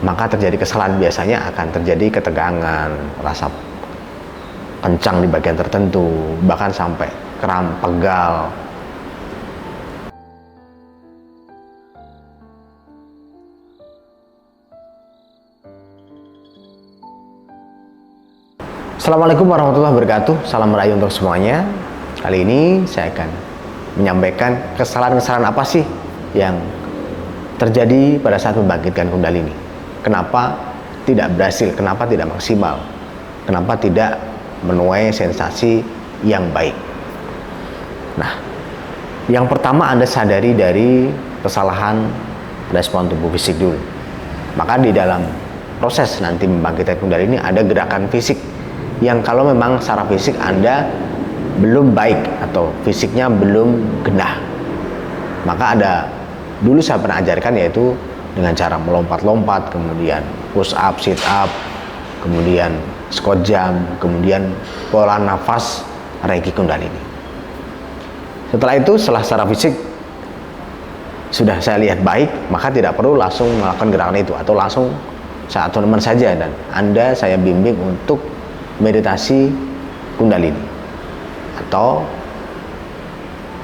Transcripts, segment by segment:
maka terjadi kesalahan, biasanya akan terjadi ketegangan, rasa kencang di bagian tertentu, bahkan sampai kram, pegal. Assalamualaikum warahmatullahi wabarakatuh. Salam merayu untuk semuanya. Kali ini saya akan menyampaikan kesalahan-kesalahan apa sih yang terjadi pada saat membangkitkan kundalini. Kenapa tidak berhasil, kenapa tidak maksimal, kenapa tidak menuai sensasi yang baik. Nah, yang pertama Anda sadari dari kesalahan respon tubuh fisik dulu. Maka di dalam proses nanti membangkitkan kundalini ada gerakan fisik yang kalau memang secara fisik Anda belum baik atau fisiknya belum genah, maka ada, dulu saya pernah ajarkan, yaitu dengan cara melompat-lompat, kemudian push up, sit up, kemudian squat jump, kemudian pola nafas Reiki Kundalini. Setelah itu, secara fisik sudah saya lihat baik, maka tidak perlu langsung melakukan gerakan itu atau langsung saya atonement saja, dan Anda saya bimbing untuk meditasi Kundalini atau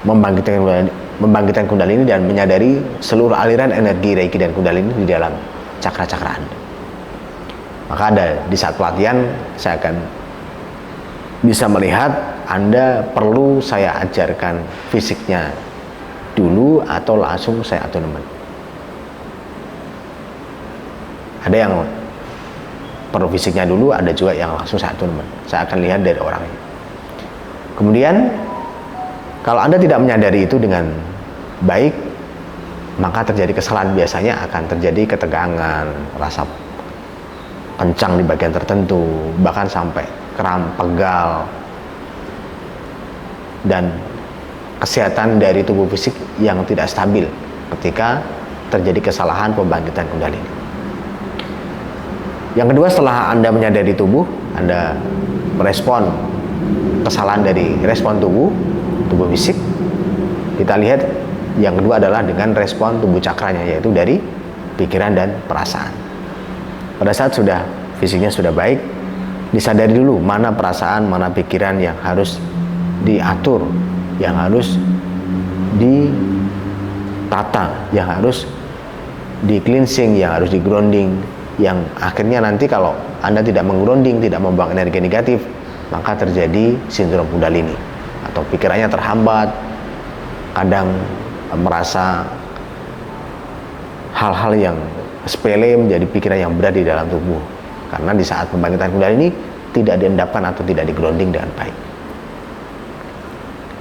membangkitkan Kundalini dan menyadari seluruh aliran energi Reiki dan Kundalini di dalam cakra-cakra Anda. Maka di saat pelatihan saya akan bisa melihat Anda perlu saya ajarkan fisiknya dulu atau langsung saya atonement. Ada yang perlu fisiknya dulu, ada juga yang langsung saya atonement. Saya akan lihat dari orangnya. Kemudian kalau Anda tidak menyadari itu dengan baik, maka terjadi kesalahan, biasanya akan terjadi ketegangan, rasa kencang di bagian tertentu, bahkan sampai kram, pegal, dan kesehatan dari tubuh fisik yang tidak stabil ketika terjadi kesalahan pembangkitan Kundalini. Yang kedua, setelah Anda menyadari tubuh, Anda merespon kesalahan dari respon tubuh fisik, kita lihat yang kedua adalah dengan respon tubuh cakranya, yaitu dari pikiran dan perasaan. Pada saat sudah fisiknya sudah baik, disadari dulu mana perasaan, mana pikiran yang harus diatur, yang harus ditata, yang harus di cleansing, yang harus di grounding, yang akhirnya nanti kalau Anda tidak menggrounding, tidak membuang energi negatif, maka terjadi sindrom Kundalini atau pikirannya terhambat, kadang merasa hal-hal yang sepele menjadi pikiran yang berat di dalam tubuh, karena di saat pembangkitan Kundalini tidak diendapkan atau tidak di-grounding dengan baik.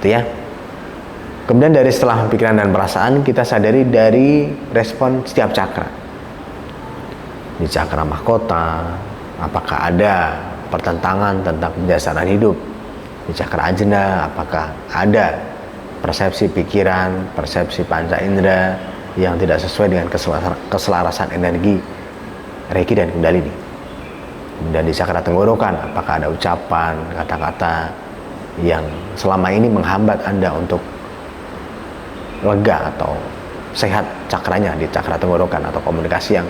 Itu ya. Kemudian dari setelah pikiran dan perasaan, kita sadari dari respon setiap cakra. Di cakra mahkota, apakah ada pertentangan tentang pendasaran hidup? Di cakra ajna, apakah ada persepsi pikiran, persepsi panca indera yang tidak sesuai dengan keselarasan energi Reiki dan Kundalini? Dan di cakra tenggorokan, apakah ada ucapan, kata-kata yang selama ini menghambat Anda untuk lega atau sehat cakranya di cakra tenggorokan, atau komunikasi yang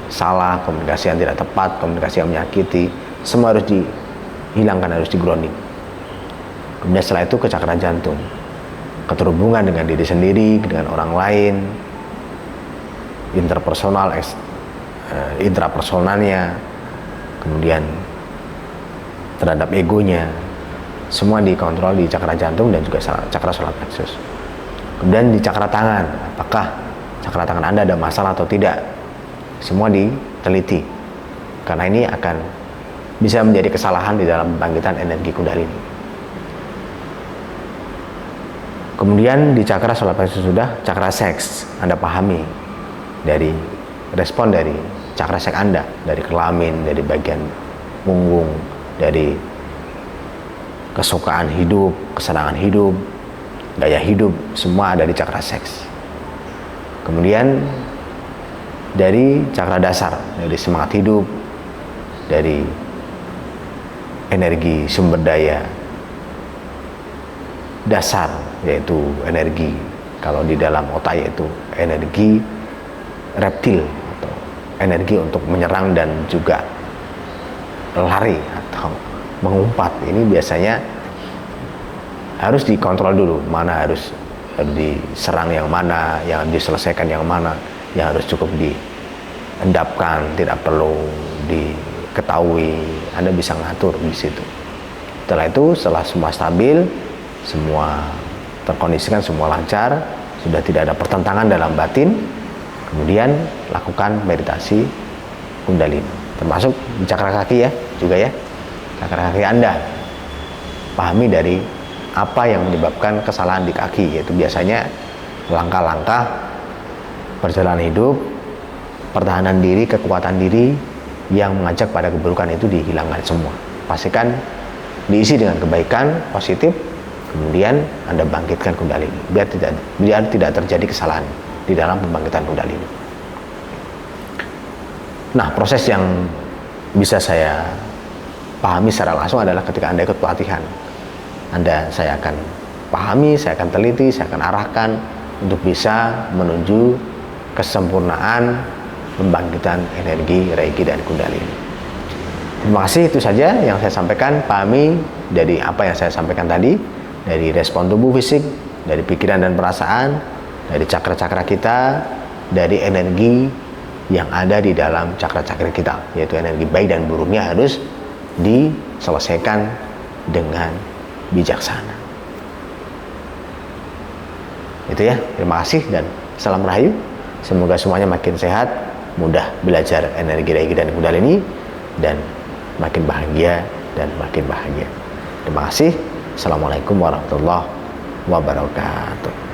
salah, komunikasi yang tidak tepat, komunikasi yang menyakiti, semua harus dihilangkan, harus di-grounding. Kemudian setelah itu ke cakra jantung, keterhubungan dengan diri sendiri, dengan orang lain, interpersonal, intrapersonalnya, kemudian terhadap egonya, semua dikontrol di cakra jantung dan juga cakra solar plexus. Kemudian di cakra tangan, apakah cakra tangan Anda ada masalah atau tidak? Semua diteliti, karena ini akan bisa menjadi kesalahan di dalam pembangkitan energi Kundalini. Kemudian di cakra solar plexus sudah, cakra seks Anda pahami dari respon dari cakra seks Anda, dari kelamin, dari bagian punggung, dari kesukaan hidup, kesenangan hidup, gaya hidup, semua ada di cakra seks. Kemudian dari cakra dasar, dari semangat hidup, dari energi sumber daya dasar, yaitu energi, kalau di dalam otak yaitu energi reptil atau energi untuk menyerang dan juga lari atau mengumpat. Ini biasanya harus dikontrol dulu, mana harus diserang yang mana, yang diselesaikan yang mana, yang harus cukup diendapkan, tidak perlu diketahui. Anda bisa ngatur di situ. Setelah itu, setelah semua stabil, semua terkondisikan, semua lancar, sudah tidak ada pertentangan dalam batin, kemudian lakukan meditasi Kundalini, termasuk di cakra kaki ya, juga ya, cakra kaki Anda. Pahami dari apa yang menyebabkan kesalahan di kaki, yaitu biasanya langkah-langkah perjalanan hidup, pertahanan diri, kekuatan diri yang mengajak pada keburukan itu dihilangkan semua. Pastikan diisi dengan kebaikan, positif, kemudian Anda bangkitkan Kundalini, biar tidak terjadi kesalahan di dalam pembangkitan Kundalini. Nah, proses yang bisa saya pahami secara langsung adalah ketika Anda ikut pelatihan. Saya akan pahami, saya akan teliti, saya akan arahkan untuk bisa menuju kesempurnaan pembangkitan energi Reiki dan Kundalini. Terima kasih, itu saja yang saya sampaikan. Pahami dari apa yang saya sampaikan tadi, dari respon tubuh fisik, dari pikiran dan perasaan, dari cakra-cakra kita, dari energi yang ada di dalam cakra-cakra kita, yaitu energi baik dan buruknya harus diselesaikan dengan bijaksana. Itu ya, terima kasih dan salam rahayu. Semoga semuanya makin sehat, mudah belajar energi Reiki dan Kundalini, dan makin bahagia dan makin bahagia. Terima kasih. Assalamualaikum warahmatullahi wabarakatuh.